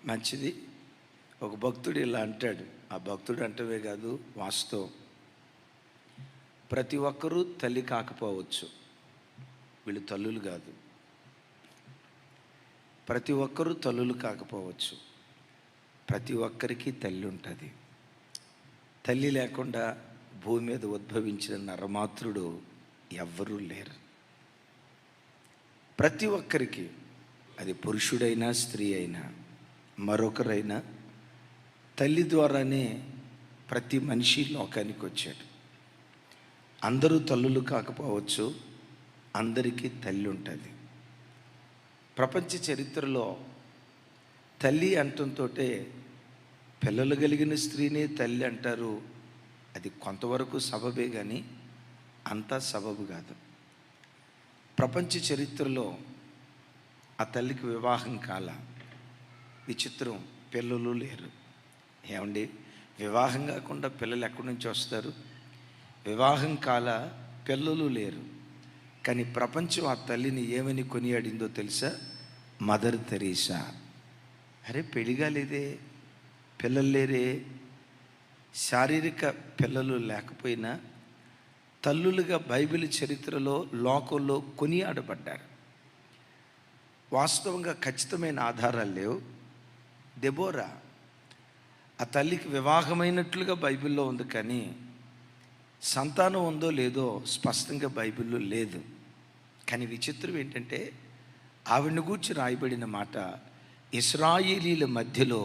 మంచిది. ఒక భక్తుడు ఇలా అంటాడు, ఆ భక్తుడు అంటవే కాదు, వాస్తవం. ప్రతి ఒక్కరూ తల్లి కాకపోవచ్చు, వీళ్ళు తల్లులు కాదు. ప్రతి ఒక్కరూ తల్లులు కాకపోవచ్చు, ప్రతి ఒక్కరికి తల్లి ఉంటుంది. తల్లి లేకుండా భూమి మీద ఉద్భవించిన నరమాతృడు ఎవ్వరూ లేరు. ప్రతి ఒక్కరికి, అది పురుషుడైనా స్త్రీ అయినా మరొకరైనా, తల్లి ద్వారానే ప్రతి మనిషి లోకానికి వచ్చాడు. అందరూ తల్లులు కాకపోవచ్చు, అందరికీ తల్లి ఉంటుంది. ప్రపంచ చరిత్రలో తల్లి అంటంతో పిల్లలు కలిగిన స్త్రీనే తల్లి అంటారు. అది కొంతవరకు సబబే కానీ అంతా సబబు కాదు. ప్రపంచ చరిత్రలో ఆ తల్లికి వివాహం కాల. విచిత్రం, పిల్లలు లేరు. ఏమండి, వివాహం కాకుండా పిల్లలు ఎక్కడి నుంచి వస్తారు? వివాహం కాల, పిల్లలు లేరు. కానీ ప్రపంచం ఆ తల్లిని ఏమని కొనియాడిందో తెలుసా? Mother Teresa. అరే, పెళ్లి కాలేదే, పిల్లలు లేరే. శారీరక పిల్లలు లేకపోయినా తల్లులుగా బైబిల్ చరిత్రలో లోకంలో కొనియాడబడ్డారు. వాస్తవంగా ఖచ్చితమైన ఆధారాలు లేవు. దెబోరా, ఆ తల్లికి వివాహమైనట్లుగా బైబిల్లో ఉంది, కానీ సంతానం ఉందో లేదో స్పష్టంగా బైబిల్లో లేదు. కానీ విచిత్రం ఏంటంటే, ఆవిడని గూర్చి రాయబడిన మాట, ఇశ్రాయేలీల మధ్యలో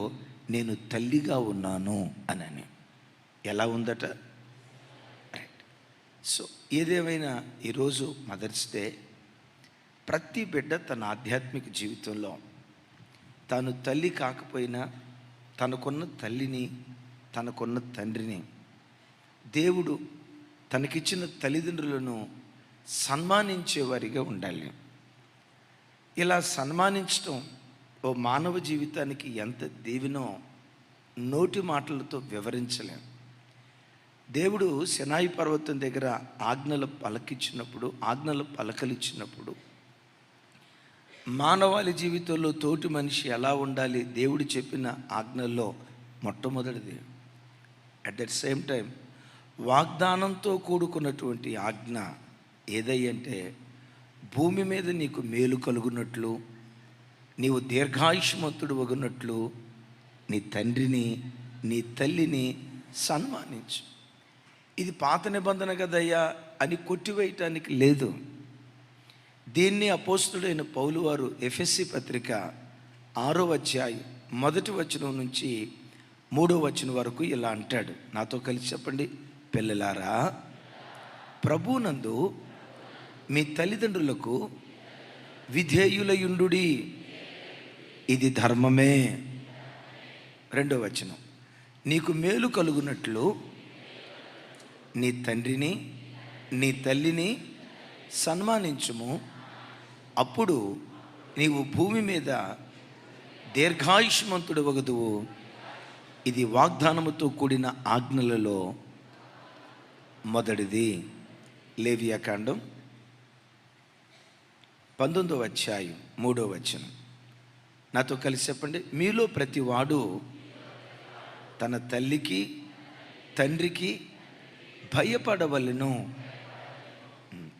నేను తల్లిగా ఉన్నాను అని. ఎలా ఉందట? రైట్. సో ఏదేమైనా ఈరోజు మదర్స్ డే. ప్రతి బిడ్డ తన ఆధ్యాత్మిక జీవితంలో తాను తల్లి కాకపోయినా తనకున్న తల్లిని, తనకున్న తండ్రిని, దేవుడు తనకిచ్చిన తల్లిదండ్రులను సన్మానించేవారిగా ఉండాలి. ఇలా సన్మానించటం ఓ మానవ జీవితానికి ఎంత దీవెనో నోటి మాటలతో వివరించలేం. దేవుడు సినాయి పర్వతం దగ్గర ఆజ్ఞలు పలకలిచ్చినప్పుడు మానవాళి జీవితంలో తోటి మనిషి ఎలా ఉండాలి, దేవుడు చెప్పిన ఆజ్ఞల్లో మొట్టమొదటిది, అట్ ద సేమ్ టైం వాగ్దానంతో కూడుకున్నటువంటి ఆజ్ఞ ఏదంటే, భూమి మీద నీకు మేలు కలుగునట్లు, నీవు దీర్ఘాయుష్మంతుడు వగునట్లు నీ తండ్రిని నీ తల్లిని సన్మానించు. ఇది పాత నిబంధన కదయ్యా అని కొట్టివేయటానికి లేదు. దీన్ని అపోస్తుడైన పౌలు వారు ఎఫెసీ పత్రిక 6వ అధ్యాయం 1వ వచనం నుంచి 3వ వచనం వరకు ఇలా అంటాడు. నాతో కలిసి చెప్పండి. పిల్లలారా, ప్రభువునందు మీ తల్లిదండ్రులకు విధేయులయుండుడి, ఇది ధర్మమే. 2వ వచనం, నీకు మేలు కలుగునట్లు నీ తండ్రిని నీ తల్లిని సన్మానించుము, అప్పుడు నీవు భూమి మీద దీర్ఘాయుష్మంతుడు వగదువు. ఇది వాగ్దానముతో కూడిన ఆజ్ఞలలో మొదటిది. లేవియాకాండం 19వ అధ్యాయం 3వ వచనం. నాతో కలిసి చెప్పండి. మీలో ప్రతివాడు తన తల్లికి తండ్రికి భయపడవలెను.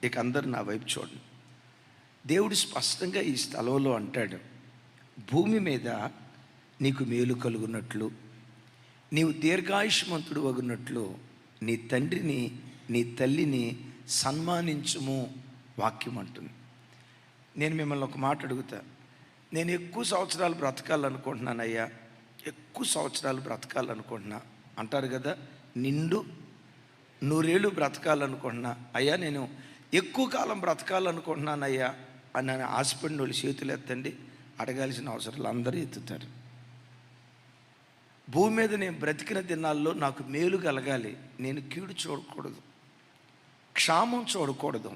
ఇక అందరు నా వైపు చూడండి. దేవుడు స్పష్టంగా ఈ స్థలంలో అంటాడు, భూమి మీద నీకు మేలు కలుగునట్లు, నీవు దీర్ఘాయుష్మంతుడు వగునట్లు నీ తండ్రిని నీ తల్లిని సన్మానించుము వాక్యం అంటుంది. నేను మిమ్మల్ని ఒక మాట అడుగుతా. నేను ఎక్కువ సంవత్సరాలు బ్రతకాలనుకుంటున్నానయ్యా, ఎక్కువ సంవత్సరాలు బ్రతకాలనుకుంటున్నా అంటారు కదా. నిండు 100 ఏళ్ళు బ్రతకాలనుకుంటున్నా అయ్యా, నేను ఎక్కువ కాలం బ్రతకాలనుకుంటున్నానయ్యా అని ఆశపడిన వాళ్ళు చేతులు ఎత్తండి. అడగాల్సిన అవసరాలు అందరూ ఎత్తుతారు. భూమి మీద నేను బ్రతికిన దినాల్లో నాకు మేలు కలగాలి, నేను కీడు చూడకూడదు, క్షామం చూడకూడదు.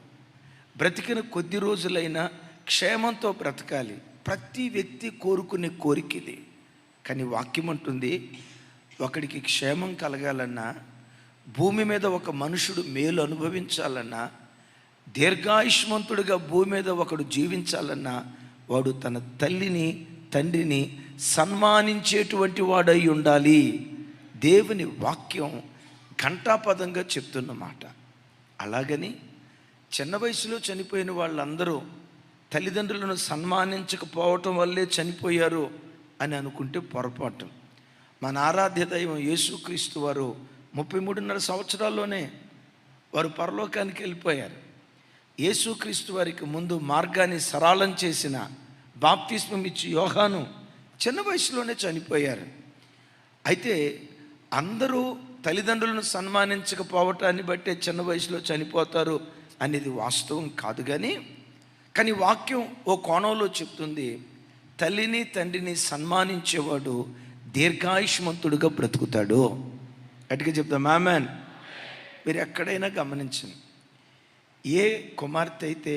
బ్రతికిన కొద్ది రోజులైనా క్షేమంతో బ్రతకాలి. ప్రతి వ్యక్తి కోరుకునే కోరిక ఇది. కానీ వాక్యం అంటుంది, ఒకడికి క్షేమం కలగాలన్నా, భూమి మీద ఒక మనుషుడు మేలు అనుభవించాలన్నా, దీర్ఘాయుష్మంతుడిగా భూమి మీద ఒకడు జీవించాలన్నా, వాడు తన తల్లిని తండ్రిని సన్మానించేటువంటి వాడై ఉండాలి. దేవుని వాక్యం ఘంటాపదంగా చెప్తున్నమాట. అలాగని చిన్న వయసులో చనిపోయిన వాళ్ళందరూ తల్లిదండ్రులను సన్మానించకపోవటం వల్లే చనిపోయారు అని అనుకుంటే పొరపాటు. మన ఆరాధ్య దైవం యేసుక్రీస్తు వారు 33.5 సంవత్సరాల్లోనే వారు పరలోకానికి వెళ్ళిపోయారు. యేసుక్రీస్తు వారికి ముందు మార్గాన్ని సరళం చేసిన బాప్తిస్మం ఇచ్చి యోహాను చిన్న వయసులోనే చనిపోయారు. అయితే అందరూ తల్లిదండ్రులను సన్మానించకపోవటాన్ని బట్టే చిన్న వయసులో చనిపోతారు అనేది వాస్తవం కాదు. కానీ వాక్యం ఓ కోణంలో చెప్తుంది, తల్లిని తండ్రిని సన్మానించేవాడు దీర్ఘాయుష్మంతుడుగా బ్రతుకుతాడు. గట్టిగా చెప్తాం ఆమేన్. మీరు ఎక్కడైనా గమనించండి, ఏ కుమార్తె అయితే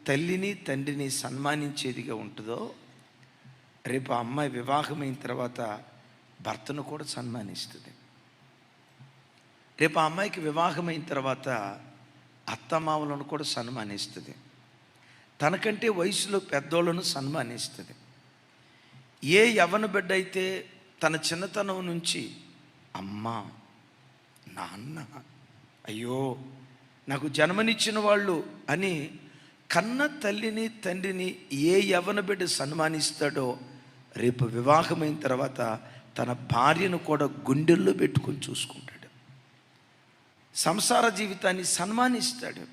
తల్లిని తండ్రిని సన్మానించేదిగా ఉంటుందో రేపు ఆ అమ్మాయి వివాహమైన తర్వాత భర్తను కూడా సన్మానిస్తుంది. రేపు ఆ అమ్మాయికి వివాహమైన తర్వాత అత్తమామలను కూడా సన్మానిస్తుంది. తనకంటే వయసులో పెద్దోళ్ళను సన్మానిస్తుంది. ఏ యవ్వన బిడ్డ అయితే తన చిన్నతనం నుంచి అమ్మ, నాన్న, అయ్యో నాకు జన్మనిచ్చిన వాళ్ళు అని కన్న తల్లిని తండ్రిని ఏ యవ్వన బిడ్డ సన్మానిస్తాడో రేపు వివాహమైన తర్వాత తన భార్యను కూడా గుండెల్లో పెట్టుకొని చూసుకుంటాడు. సంసార జీవితాన్ని సన్మానిస్తాడు.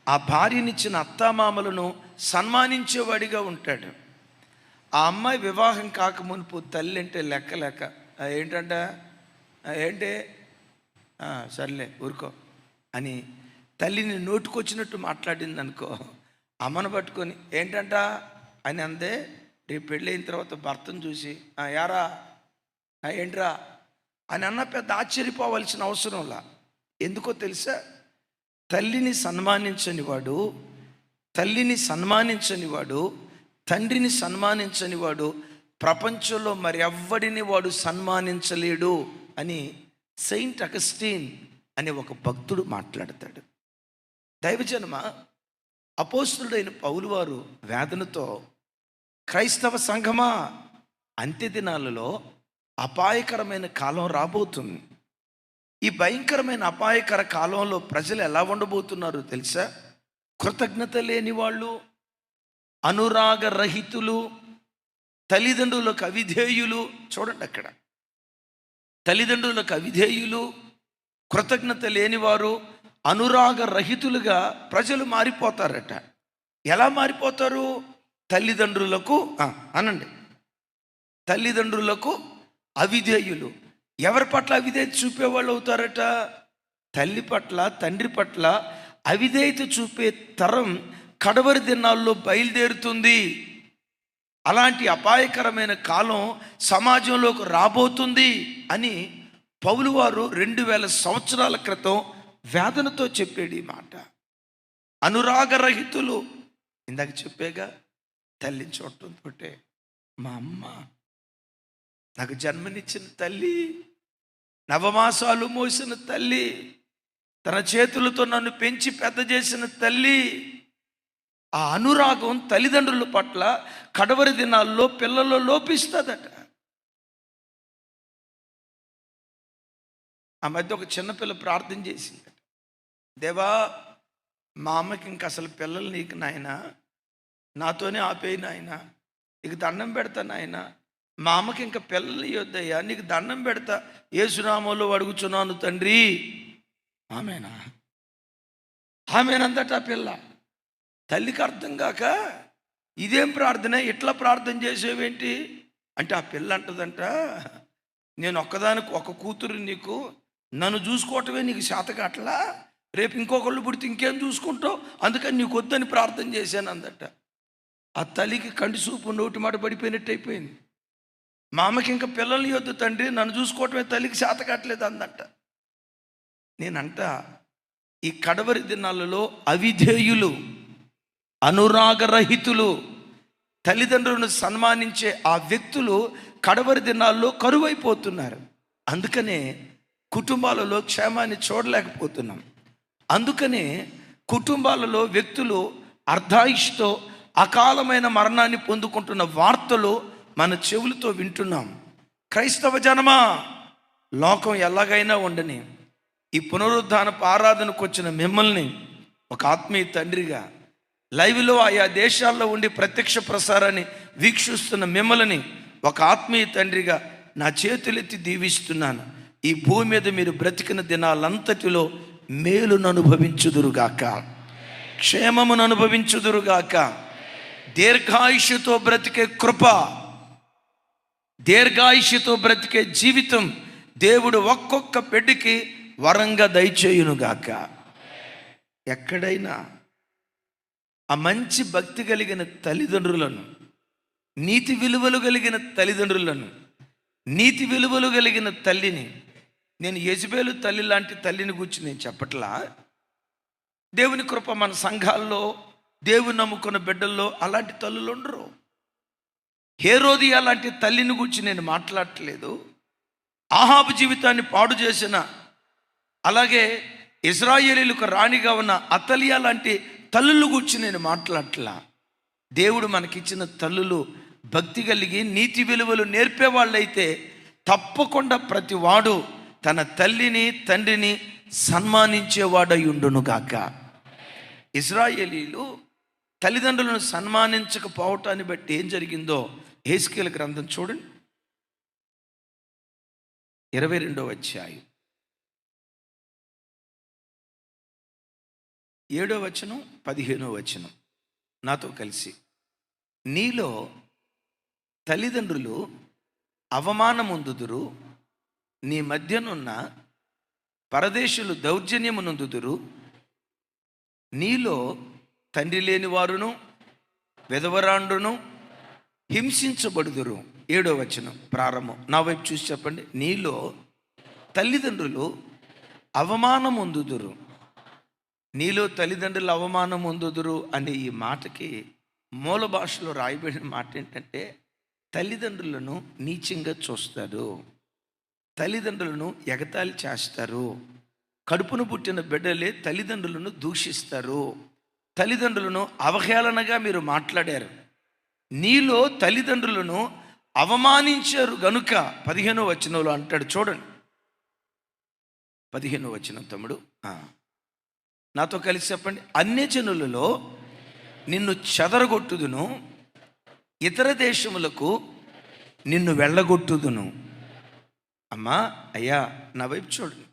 ఆ భార్యనిచ్చిన అత్తామామలను సన్మానించేవాడిగా ఉంటాడు. ఆ అమ్మాయి వివాహం కాకమునుపు తల్లి అంటే లెక్క ఏంటంట, ఏంటి సర్లే ఊరుకో అని తల్లిని నోటుకొచ్చినట్టు మాట్లాడింది అనుకో, అమ్మను పట్టుకొని ఏంటంట అని అందే. రేపు పెళ్ళైన తర్వాత భర్తను చూసి యారా ఏంట్రా అని అన్న పెద్ద ఆశ్చర్యపోవాల్సిన అవసరంలా. ఎందుకో తెలుసా, తల్లిని సన్మానించని వాడు, తండ్రిని సన్మానించని వాడు ప్రపంచంలో మరి ఎవ్వడిని వాడు సన్మానించలేడు అని సెయింట్ అగస్టీన్ అనే ఒక భక్తుడు మాట్లాడతాడు. దైవజనమ, అపోస్తులుడైన పౌలు వారు వేదనతో, క్రైస్తవ సంఘమా, అంత్య దినాలలో అపాయకరమైన కాలం రాబోతుంది. ఈ భయంకరమైన అపాయకర కాలంలో ప్రజలు ఎలా ఉండబోతున్నారు తెలుసా? కృతజ్ఞత లేని వాళ్ళు, అనురాగరహితులు, తల్లిదండ్రులకు అవిధేయులు. చూడండి అక్కడ, తల్లిదండ్రులకు అవిధేయులు, కృతజ్ఞత లేనివారు, అనురాగరహితులుగా ప్రజలు మారిపోతారట. ఎలా మారిపోతారు? తల్లిదండ్రులకు అనండి, తల్లిదండ్రులకు అవిధేయులు. ఎవరి పట్ల అవిధేయత చూపేవాళ్ళు అవుతారట? తల్లి పట్ల, తండ్రి పట్ల అవిధేయత చూపే తరం కడవరి దినాల్లో బయలుదేరుతుంది. అలాంటి అపాయకరమైన కాలం సమాజంలోకి రాబోతుంది అని పౌలు వారు 2000 సంవత్సరాల క్రితం వేదనతో చెప్పాడు ఈ మాట. అనురాగరహితులు, ఇందాక చెప్పాగా, తల్లిని చూడటంతో మా అమ్మ, నాకు జన్మనిచ్చిన తల్లి, నవమాసాలు మోసిన తల్లి, తన చేతులతో నన్ను పెంచి పెద్ద చేసిన తల్లి, ఆ అనురాగం తల్లిదండ్రుల పట్ల కడవరి దినాల్లో పిల్లల్లో లోపిస్తుందట. ఆ మధ్య ఒక చిన్నపిల్ల ప్రార్థన చేసిందట, దేవా మా అమ్మకి ఇంక అసలు పిల్లలు నీకు నాయన, నాతోనే ఆపేయి నాయన, నీకు దండం పెడతా నాయన, మా అమ్మకి ఇంకా పిల్లలు ఇవ్వద్దయ్యా, నీకు దండం పెడతా, యేసునామంలో అడుగుచున్నాను తండ్రి, ఆమెనా ఆమెనందట ఆ పిల్ల. తల్లికి అర్థం కాక ఇదేం ప్రార్థన, ఇట్లా ప్రార్థన చేసేవేంటి అంటే, ఆ పిల్ల అంటదంట, నేను ఒక్కదానికి ఒక కూతురు, నీకు నన్ను చూసుకోవటమే నీకు శాతకాట్లా, రేపు ఇంకొకళ్ళు పుడితే ఇంకేం చూసుకుంటావు, అందుకని నీకు వద్దని ప్రార్థన చేశాను అందట. ఆ తల్లికి కంటి చూపు నోటి మాట పడిపోయినట్టు అయిపోయింది. మా అమ్మకి ఇంకా పిల్లల్ని వద్దు తండ్రి, నన్ను చూసుకోవటమే తల్లికి శాతకాట్లేదు అందట. నేనంట, ఈ కడవరి దినాలలో అవిధేయులు, అనురాగరహితులు, తల్లిదండ్రులను సన్మానించే ఆ వ్యక్తులు కడవరి దినాల్లో కరువైపోతున్నారు. అందుకనే కుటుంబాలలో క్షేమాన్ని చూడలేకపోతున్నాం. అందుకనే కుటుంబాలలో వ్యక్తులు అర్ధాయుష్తో అకాలమైన మరణాన్ని పొందుకుంటున్న వార్తలు మన చెవులతో వింటున్నాం. క్రైస్తవ జనమా, లోకం ఎలాగైనా ఉండని, ఈ పునరుద్ధానపు ఆరాధనకు వచ్చిన మిమ్మల్ని ఒక ఆత్మీయ తండ్రిగా, లైవ్లో ఆయా దేశాల్లో ఉండి ప్రత్యక్ష ప్రసారాన్ని వీక్షిస్తున్న మిమ్మల్ని ఒక ఆత్మీయ తండ్రిగా నా చేతులెత్తి దీవిస్తున్నాను. ఈ భూమి మీద మీరు బ్రతికిన దినాలంతటిలో మేలును అనుభవించుదురుగాక, క్షేమమును అనుభవించుదురుగాక, దీర్ఘాయుష్యుతో బ్రతికే కృప, దీర్ఘాయుష్యుతో బ్రతికే జీవితం దేవుడు ఒక్కొక్క బిడ్డకి వరంగా దయచేయునుగాక. ఎక్కడైనా ఆ మంచి భక్తి కలిగిన తల్లిదండ్రులను, నీతి విలువలు కలిగిన తల్లిదండ్రులను, నీతి విలువలు కలిగిన తల్లిని, నేను యెజబేలు తల్లి లాంటి తల్లిని గురించి నేను చెప్పట్లా. దేవుని కృప మన సంఘాల్లో, దేవుని నమ్ముకున్న బిడ్డల్లో అలాంటి తల్లులు ఉండరు. హేరోదియా లాంటి తల్లిని గురించి నేను మాట్లాడట్లేదు. ఆహాబు జీవితాన్ని పాడు చేసిన, అలాగే ఇశ్రాయేలీలకు రాణిగా ఉన్న అతలియా లాంటి తల్లుల గురించి నేను మాట్లాడట్లా. దేవుడు మనకిచ్చిన తల్లులు భక్తి కలిగి నీతి విలువలు నేర్పే వాళ్ళైతే తప్పకుండా ప్రతి వాడు తన తల్లిని తండ్రిని సన్మానించేవాడై ఉండునుగాక. ఇశ్రాయేలీలు తల్లిదండ్రులను సన్మానించకపోవటాన్ని బట్టి ఏం జరిగిందో యెహెజ్కేలు గ్రంథం చూడండి, 22వ అధ్యాయం 7వ వచనం 15వ వచనం నాతో కలిసి. నీలో తల్లిదండ్రులు అవమానముందుదురు, నీ మధ్యనున్న పరదేశులు దౌర్జన్యమునందుదురు. నీలో తండ్రి లేని వారును విధవరాండును హింసించబడుదురు. 7వ వచనం ప్రారంభం. నా వైపు చూసి చెప్పండి. నీలో తల్లిదండ్రులు అవమానముందుదురు, నీలో తల్లిదండ్రులు అవమానం పొందుదురు అనే ఈ మాటకి మూల భాషలో రాయబడిన మాట ఏంటంటే, తల్లిదండ్రులను నీచంగా చూస్తారు, తల్లిదండ్రులను ఎగతాళి చేస్తారు, కడుపును పుట్టిన బిడ్డలే తల్లిదండ్రులను దూషిస్తారు, తల్లిదండ్రులను అవహేళనగా మీరు మాట్లాడారు. నీలో తల్లిదండ్రులను అవమానించారు గనుక 15వ వచనంలో అంటాడు చూడండి. 15వ వచనం తమ్ముడు, నాతో కలిసి చెప్పండి. అన్యజనులలో నిన్ను చెదరగొట్టుదును, ఇతర దేశములకు నిన్ను వెళ్ళగొట్టుదును. అమ్మా అయ్యా నా వైపు చూడండి.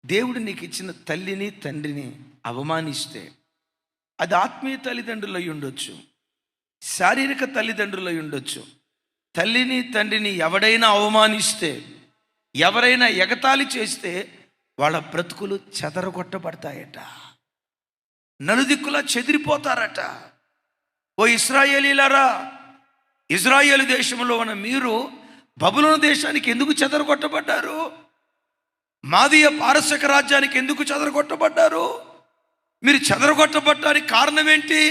దేవుడు నీకు ఇచ్చిన తల్లిని తండ్రిని అవమానిస్తే అది ఆత్మీయ తల్లిదండ్రులై ఉండొచ్చు, శారీరక తల్లిదండ్రులై ఉండొచ్చు. తల్లిని తండ్రిని ఎవడైనా అవమానిస్తే, ఎవరైనా ఎగతాళి చేస్తే వాళ్ళ బ్రతుకులు చెదరగొట్టబడతాయట, నలుదిక్కులా చెదిరిపోతారట. ఓ ఇశ్రాయేలీలారా, ఇజ్రాయేలు దేశంలో ఉన్న మీరు బబులోను దేశానికి ఎందుకు చెదరగొట్టబడ్డారు? మాదీయ పారసిక రాజ్యానికి ఎందుకు చెదరగొట్టబడ్డారు? మీరు చెదరగొట్టబడ్డానికి కారణం ఏంటి?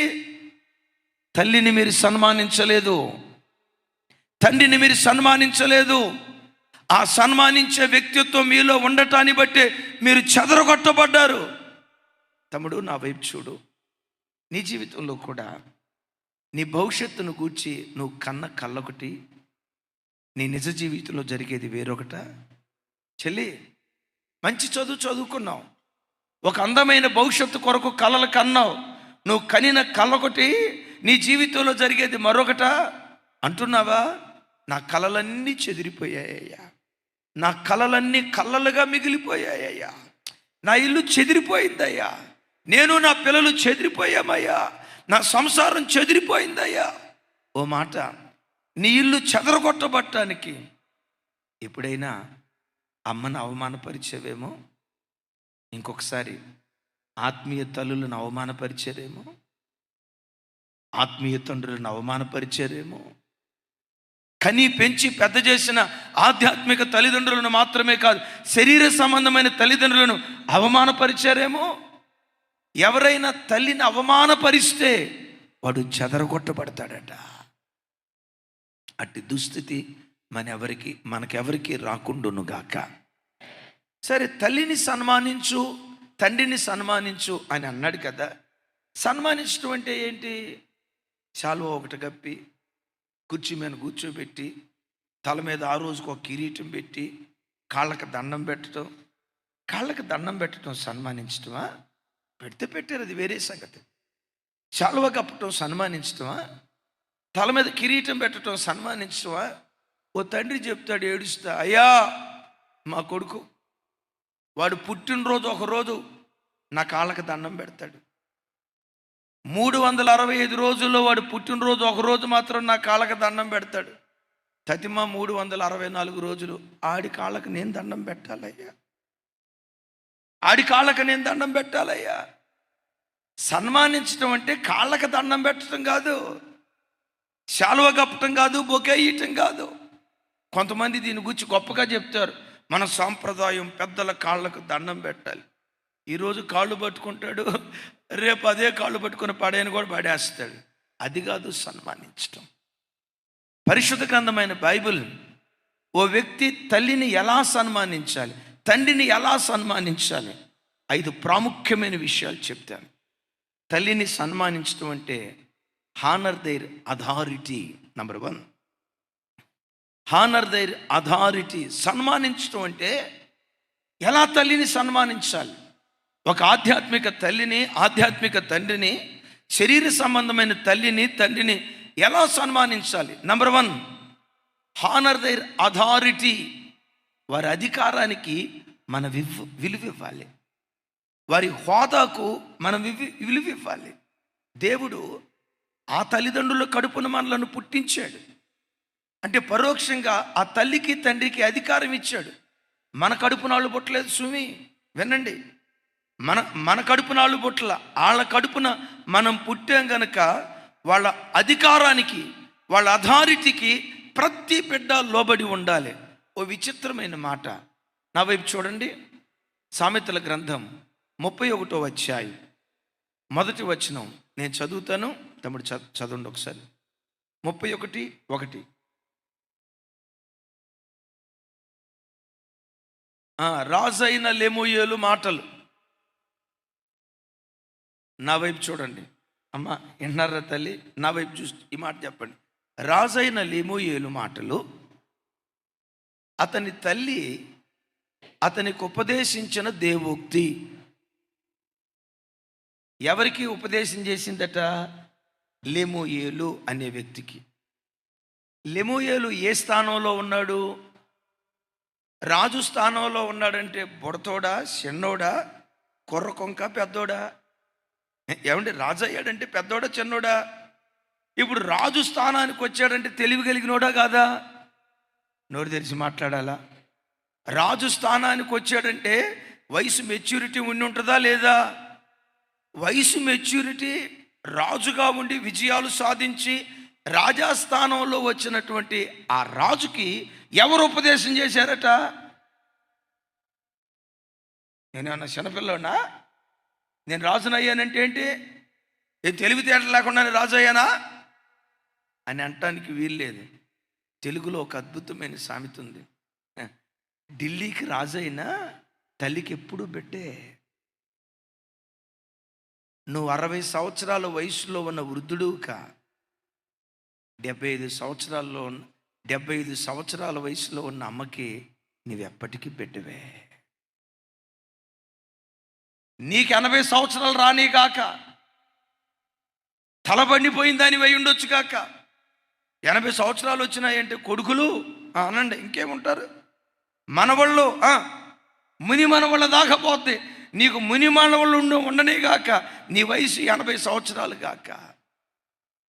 తల్లిని మీరు సన్మానించలేదు, తండ్రిని మీరు సన్మానించలేదు. ఆ సన్మానించే వ్యక్తిత్వం మీలో ఉండటాన్ని బట్టి మీరు చెదరగొట్టబడ్డారు. తమ్ముడు నా వైపు చూడు. నీ జీవితంలో కూడా నీ భవిష్యత్తును గూర్చి నువ్వు కన్న కళ్ళొకటి, నీ నిజ జీవితంలో జరిగేది వేరొకట. చెల్లి, మంచి చదువు చదువుకున్నావు, ఒక అందమైన భవిష్యత్తు కొరకు కలలు కన్నావు. నువ్వు కనిన కళ్ళొకటి, నీ జీవితంలో జరిగేది మరొకట అంటున్నావా? నా కలలన్నీ చెదిరిపోయాయ్యా, నా కలలన్నీ కళ్ళలుగా మిగిలిపోయాయ్యా, నా ఇల్లు చెదిరిపోయిందయ్యా, నేను నా పిల్లలు చెదిరిపోయామయ్యా, నా సంసారం చెదిరిపోయిందయ్యా. ఓ మాట, నీ ఇల్లు చెదరగొట్టబట్టానికి ఎప్పుడైనా అమ్మను అవమానపరిచేవేమో, ఇంకొకసారి ఆత్మీయ తల్లులను అవమానపరిచారేమో, ఆత్మీయ తండ్రులను అవమానపరిచారేమో, కని పెంచి పెద్ద చేసిన ఆధ్యాత్మిక తల్లిదండ్రులను మాత్రమే కాదు, శరీర సంబంధమైన తల్లిదండ్రులను అవమానపరిచారేమో. ఎవరైనా తల్లిని అవమానపరిస్తే వాడు చెదరగొట్టబడతాడట. అట్టి దుస్థితి మనకెవరికి రాకుండునుగాక. సరే, తల్లిని సన్మానించు, తండ్రిని సన్మానించు అని అన్నాడు కదా. సన్మానించడం అంటే ఏంటి? శాలువా ఒకటి కప్పి, కుర్చీ మీద కూర్చోబెట్టి తల మీద ఆ రోజుకు ఒక కిరీటం పెట్టి కాళ్ళకి దండం పెట్టడం సన్మానించటమా? పెడితే పెట్టారు, అది వేరే సంగతి. శాలువ కప్పటం సన్మానించటమా? తల మీద కిరీటం పెట్టడం సన్మానించటమా? ఓ తండ్రి చెప్తాడు ఏడుస్తా, అయ్యా మా కొడుకు వాడు పుట్టినరోజు ఒకరోజు నా కాళ్ళకి దండం పెడతాడు. 365 రోజుల్లో వాడు పుట్టినరోజు ఒకరోజు మాత్రం నా కాళ్ళకి దండం పెడతాడు. తతిమ 364 రోజులు ఆడి కాళ్ళకి నేను దండం పెట్టాలయ్యా, ఆడి కాళ్ళకి నేను దండం పెట్టాలయ్యా. సన్మానించడం అంటే కాళ్ళకి దండం పెట్టడం కాదు, శాలువ కప్పటం కాదు, బొకే ఇయటం కాదు. కొంతమంది దీని గురించి గొప్పగా చెప్తారు, మన సాంప్రదాయం పెద్దల కాళ్ళకు దండం పెట్టాలి. ఈరోజు కాళ్ళు పట్టుకుంటాడు, రేపు అదే కాళ్ళు పట్టుకుని పడేని కూడా పడేస్తాడు. అది కాదు సన్మానించటం. పరిశుద్ధ గ్రంథమైన బైబిల్ ఓ వ్యక్తి తల్లిని ఎలా సన్మానించాలి, తండ్రిని ఎలా సన్మానించాలి, 5 ప్రాముఖ్యమైన విషయాలు చెప్తాను. తల్లిని సన్మానించడం అంటే honour their authority. Number 1, honour their authority. సన్మానించడం అంటే ఎలా తల్లిని సన్మానించాలి. ఒక ఆధ్యాత్మిక తల్లిని, ఆధ్యాత్మిక తండ్రిని, శరీర సంబంధమైన తల్లిని, తండ్రిని ఎలా సన్మానించాలి? Number 1, honour their authority. వారి అధికారానికి మన విలువ ఇవ్వాలి, వారి హోదాకు మనం విలువ ఇవ్వాలి. దేవుడు ఆ తల్లిదండ్రుల కడుపున మనలను పుట్టించాడు అంటే పరోక్షంగా ఆ తల్లికి తండ్రికి అధికారం ఇచ్చాడు. మన కడుపునాళ్ళు పుట్టలేదు సుమి, వినండి, మన కడుపునాళ్ళు పుట్టల, వాళ్ళ కడుపున మనం పుట్టాం గనక వాళ్ళ అధికారానికి, వాళ్ళ అథారిటీకి ప్రతి బిడ్డ లోబడి ఉండాలి. ఓ విచిత్రమైన మాట, నా వైపు చూడండి. సామెతల గ్రంథం 31వ అధ్యాయం 1వ వచనం నేను చదువుతాను, తమ్ముడు చదవండి ఒకసారి. 31:1. రాజైన లెమూయేలు మాటలు. నా వైపు చూడండి అమ్మ, విన్నారా తల్లి? నా వైపు చూసి ఈ మాట చెప్పండి. రాజైన లెమూయేలు మాటలు అతని తల్లి అతనికి ఉపదేశించిన దేవోక్తి. ఎవరికి ఉపదేశం చేసిందట? లెమూయేలు అనే వ్యక్తికి. లెమూయేలు ఏ స్థానంలో ఉన్నాడు? రాజు స్థానంలో ఉన్నాడంటే బుడతోడా, చిన్నోడా, కుర్రకొంక, పెద్దోడా? ఏమంటే రాజు అయ్యాడంటే పెద్దోడా చిన్నోడా? ఇప్పుడు రాజు స్థానానికి వచ్చాడంటే తెలివి కలిగినోడా కాదా? నోరు తెరిచి మాట్లాడాలా? రాజు స్థానానికి వచ్చాడంటే వయసు మెచ్యూరిటీ ఉండి ఉంటుందా లేదా? వయసు మెచ్యూరిటీ, రాజుగా ఉండి విజయాలు సాధించి రాజాస్థానంలో వచ్చినటువంటి ఆ రాజుకి ఎవరు ఉపదేశం చేశారట? నేనేమన్నా చిన్నపిల్లనా? నేను రాజునయ్యానంటే ఏంటి? నేను తెలివితేటలు లేకుండా నేను రాజు అయ్యానా అని అంటానికి వీల్లేదు. తెలుగులో ఒక అద్భుతమైన సామెత ఉంది, ఢిల్లీకి రాజు అయినా తల్లికి ఎప్పుడూ బిడ్డే. నువ్వు 60 సంవత్సరాల వయసులో ఉన్న వృద్ధుడుగా 75 సంవత్సరాల వయసులో ఉన్న అమ్మకి నీవెప్పటికీ బిడ్డవే. నీకు 80 సంవత్సరాలు రాని కాక, తలబండిపోయిందని వై ఉండొచ్చు కాక, 80 సంవత్సరాలు వచ్చినాయంటే కొడుకులు అనండి, ఇంకేముంటారు, మనవాళ్ళు, ముని మనవాళ్ళ దాకా పోతే నీకు ముని మనవాళ్ళు ఉండనే గాక నీ వయసు 80 సంవత్సరాలు గాక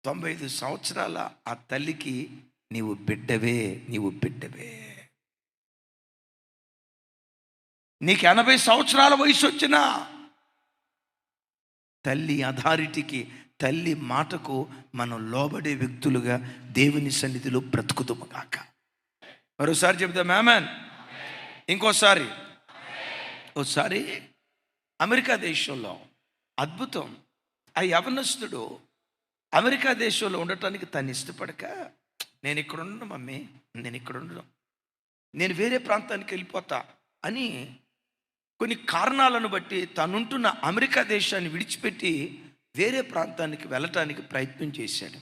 95 సంవత్సరాల ఆ తల్లికి నీవు బిడ్డవే. నీకు 80 సంవత్సరాల వయసు వచ్చినా తల్లి అథారిటీకి, తల్లి మాటకు మనం లోబడే వ్యక్తులుగా దేవుని సన్నిధిలో బ్రతుకుతాము కాక. మరోసారి చెప్తాం ఆమేన్. ఇంకోసారి అమెరికా దేశంలో అద్భుతం. ఆ యవనస్తుడు అమెరికా దేశంలో ఉండటానికి తను ఇష్టపడక, నేను ఇక్కడ ఉండను మమ్మీ, నేను వేరే ప్రాంతానికి వెళ్ళిపోతా అని కొన్ని కారణాలను బట్టి తనుంటున్న అమెరికా దేశాన్ని విడిచిపెట్టి వేరే ప్రాంతానికి వెళ్ళటానికి ప్రయత్నం చేశాడు.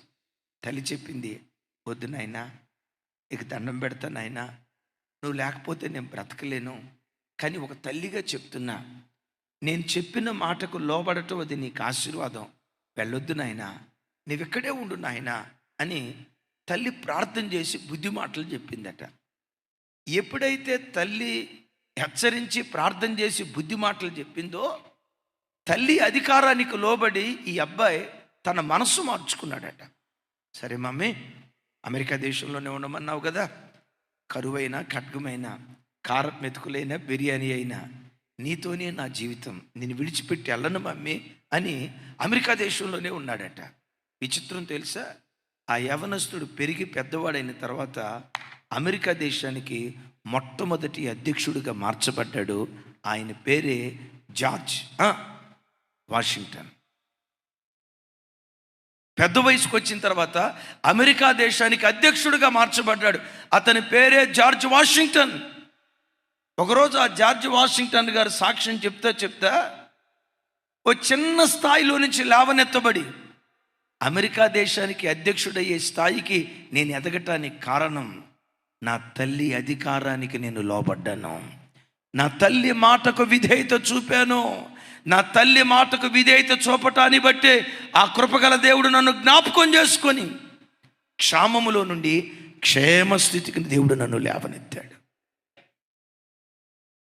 తల్లి చెప్పింది, వద్దు నాయనా, నీకు దండం పెడతా నాయనా, నువ్వు లేకపోతే నేను బ్రతకలేను. కానీ ఒక తల్లిగా చెప్తున్నా, నేను చెప్పిన మాటకు లోబడటం అది నీకు ఆశీర్వాదం. వెళ్ళొద్దు నాయనా, నువ్వెక్కడే ఉండు నాయనా అని తల్లి ప్రార్థన చేసి బుద్ధి మాటలు చెప్పిందట. ఎప్పుడైతే తల్లి హెచ్చరించి ప్రార్థన చేసి బుద్ధి మాటలు చెప్పిందో, తల్లి అధికారానికి లోబడి ఈ అబ్బాయి తన మనస్సు మార్చుకున్నాడట. సరే మమ్మీ, అమెరికా దేశంలోనే ఉండమన్నావు కదా, కరువైనా ఖడ్గమైనా కారం మెతుకులైనా బిర్యానీ అయినా నీతోనే నా జీవితం, నేను విడిచిపెట్టి వెళ్ళను మమ్మీ అని అమెరికా దేశంలోనే ఉన్నాడట. విచిత్రం తెలుసా, ఆ యవనస్తుడు పెరిగి పెద్దవాడైన తర్వాత అమెరికా దేశానికి మొట్టమొదటి అధ్యక్షుడిగా మార్చబడ్డాడు. ఆయన పేరే జార్జ్ వాషింగ్టన్. పెద్ద వయసుకు వచ్చిన తర్వాత అమెరికా దేశానికి అధ్యక్షుడిగా మార్చబడ్డాడు. అతని పేరే జార్జ్ వాషింగ్టన్. ఒకరోజు ఆ జార్జ్ వాషింగ్టన్ గారు సాక్ష్యం చెప్తా ఓ చిన్న స్థాయిలో నుంచి లేవనెత్తబడి అమెరికా దేశానికి అధ్యక్షుడయ్యే స్థాయికి నేను ఎదగటానికి కారణం, నా తల్లి అధికారానికి నేను లోబడ్డాను, నా తల్లి మాటకు విధేయత చూపాను. నా తల్లి మాటకు విధేయత చూపటాన్ని బట్టే ఆ కృపగల దేవుడు నన్ను జ్ఞాపకం చేసుకొని క్షామములో నుండి క్షేమ స్థితికి దేవుడు నన్ను లేవనెత్తాడు.